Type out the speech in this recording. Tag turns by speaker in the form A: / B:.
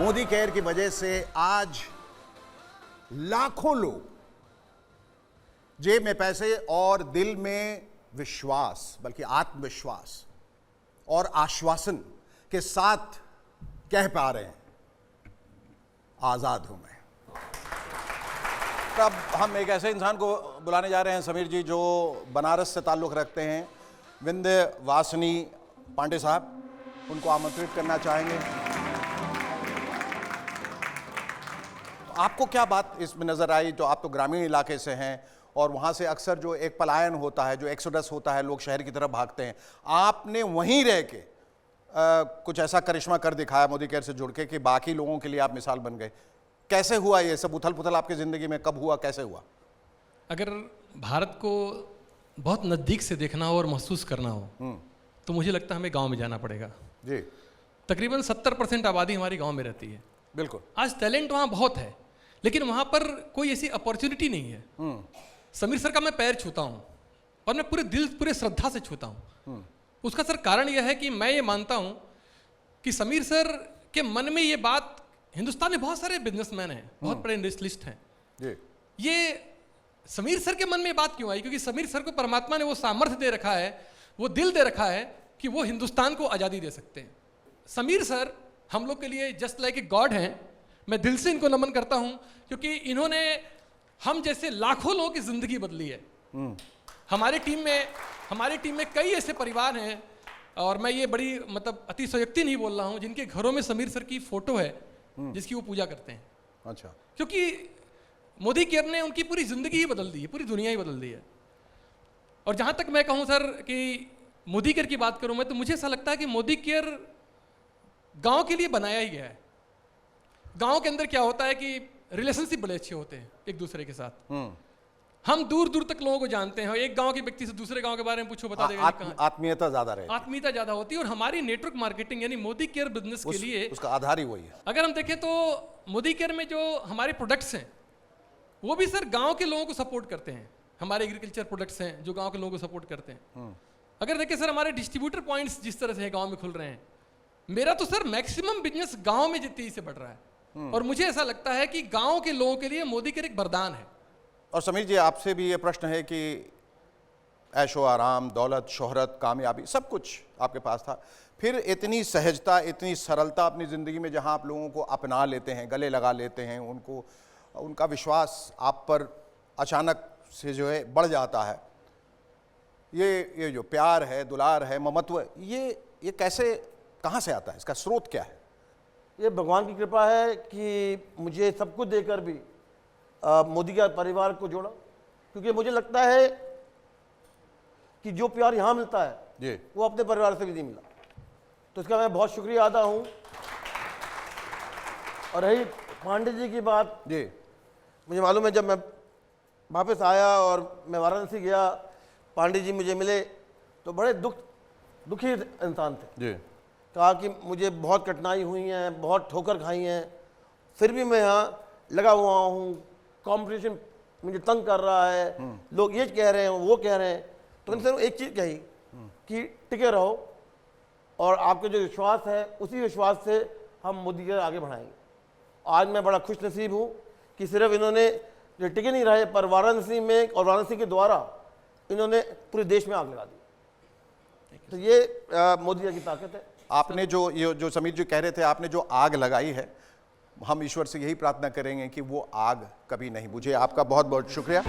A: Modi care की वजह से आज लाखों लोग जेब में पैसे और दिल में विश्वास, बल्कि आत्मविश्वास और आश्वासन के साथ कह पा रहे हैं, आजाद हूं मैं। तब हम एक ऐसे इंसान को बुलाने जा रहे हैं समीर जी, जो बनारस से ताल्लुक़ रखते हैं, विंध्यवासिनी पांडे साहब, उनको आमंत्रित करना चाहेंगे। आपको क्या बात इसमें नज़र आई, जो आप तो ग्रामीण इलाके से हैं और वहाँ से अक्सर जो एक पलायन होता है, जो एक्सोडस होता है, लोग शहर की तरफ भागते हैं, आपने वहीं रह के कुछ ऐसा करिश्मा कर दिखाया मोदी केयर से जुड़ के कि बाकी लोगों के लिए आप मिसाल बन गए। कैसे हुआ ये सब उथल पुथल आपकी ज़िंदगी में, कब हुआ, कैसे हुआ?
B: अगर भारत को बहुत नज़दीक से देखना हो और महसूस करना हो तो मुझे लगता है हमें गांव में जाना पड़ेगा
A: जी।
B: तकरीबन 70% आबादी हमारी गांव में रहती है।
A: बिल्कुल।
B: आज टैलेंट वहाँ बहुत है, लेकिन वहाँ पर कोई ऐसी अपॉर्चुनिटी नहीं है। समीर सर का मैं पैर छूता हूँ और मैं पूरे दिल, पूरे श्रद्धा से छूता हूँ। उसका सर कारण यह है कि मैं ये मानता हूँ कि समीर सर के मन में ये बात, हिंदुस्तान में बहुत सारे बिजनेसमैन हैं, बहुत बड़े इंडस्ट्रियलिस्ट हैं
A: जी।
B: ये समीर सर के मन में ये बात क्यों आई? क्योंकि समीर सर को परमात्मा ने वो सामर्थ्य दे रखा है, वो दिल दे रखा है कि वो हिंदुस्तान को आज़ादी दे सकते हैं। समीर सर हम लोग के लिए जस्ट लाइक ए गॉड हैं। मैं दिल से इनको नमन करता हूं क्योंकि इन्होंने हम जैसे लाखों लोगों की जिंदगी बदली है। हमारी टीम में कई ऐसे परिवार हैं, और मैं ये बड़ी मतलब अतिशयोक्ति नहीं बोल रहा हूं, जिनके घरों में समीर सर की फोटो है जिसकी वो पूजा करते हैं।
A: अच्छा।
B: क्योंकि मोदी केयर ने उनकी पूरी जिंदगी ही बदल दी है, पूरी दुनिया ही बदल दी है। और जहां तक मैं कहूं सर कि मोदी केयर की बात करूं मैं, तो मुझे ऐसा लगता है कि मोदी केयर गांव के लिए बनाया ही गया है। गांव के अंदर क्या होता है कि रिलेशनशिप बड़े अच्छे होते हैं एक दूसरे के साथ। हम दूर दूर तक लोगों को जानते हैं, एक गांव के व्यक्ति से दूसरे गांव के बारे में पूछो, बता देगा।
A: आत्मीयता ज्यादा रहती है,
B: आत्मीयता ज्यादा होती है। और हमारी नेटवर्क मार्केटिंग यानी मोदी केयर बिजनेस के लिए
A: उसका आधार ही वही है।
B: अगर हम देखें तो मोदी केयर में जो हमारे प्रोडक्ट्स हैं वो भी सर गांव के लोगों को सपोर्ट करते हैं। हमारे एग्रीकल्चर प्रोडक्ट्स हैं जो गांव के लोगों को सपोर्ट करते हैं। अगर देखें सर हमारे डिस्ट्रीब्यूटर पॉइंट्स जिस तरह से गांव में खुल रहे हैं, मेरा तो सर मैक्सिमम बिजनेस गांव में तेजी से बढ़ रहा है। और मुझे ऐसा लगता है कि गांव के लोगों के लिए मोदी केयर एक वरदान है।
A: और समीर जी, आपसे भी ये प्रश्न है कि ऐशो आराम, दौलत, शोहरत, कामयाबी, सब कुछ आपके पास था, फिर इतनी सहजता, इतनी सरलता अपनी ज़िंदगी में, जहां आप लोगों को अपना लेते हैं, गले लगा लेते हैं, उनका विश्वास आप पर अचानक से जो है बढ़ जाता है। ये जो प्यार है, दुलार है, ममत्व, ये कैसे, कहाँ से आता है? इसका स्रोत क्या है?
C: ये भगवान की कृपा है कि मुझे सब कुछ देकर भी मोदी के परिवार को जोड़ा। क्योंकि मुझे लगता है कि जो प्यार यहाँ मिलता है
A: जी,
C: वो अपने परिवार से भी नहीं मिला। तो इसका मैं बहुत शुक्रिया अदा हूँ। और रही पांडे जी की बात,
A: जी,
C: मुझे मालूम है जब मैं वापस आया और मैं वाराणसी गया, पांडे जी मुझे मिले तो बड़े दुखी इंसान थे।
A: जी।
C: कहा कि मुझे बहुत कठिनाई हुई हैं, बहुत ठोकर खाई हैं, फिर भी मैं यहाँ लगा हुआ हूँ, कंपटीशन मुझे तंग कर रहा है, लोग ये कह रहे हैं, वो कह रहे हैं। तो उनसे एक चीज़ कही कि टिके रहो और आपके जो विश्वास है उसी विश्वास से हम मोदी के आगे बढ़ाएंगे। आज मैं बड़ा खुश नसीब हूँ कि सिर्फ इन्होंने जो टिके नहीं रहे, पर वाराणसी में और वाराणसी के द्वारा इन्होंने पूरे देश में आग लगा दी। तो ये मोदी की ताकत है।
A: आपने जो समीर जी कह रहे थे, आपने जो आग लगाई है, हम ईश्वर से यही प्रार्थना करेंगे कि वो आग कभी नहीं बुझे। आपका बहुत बहुत शुक्रिया।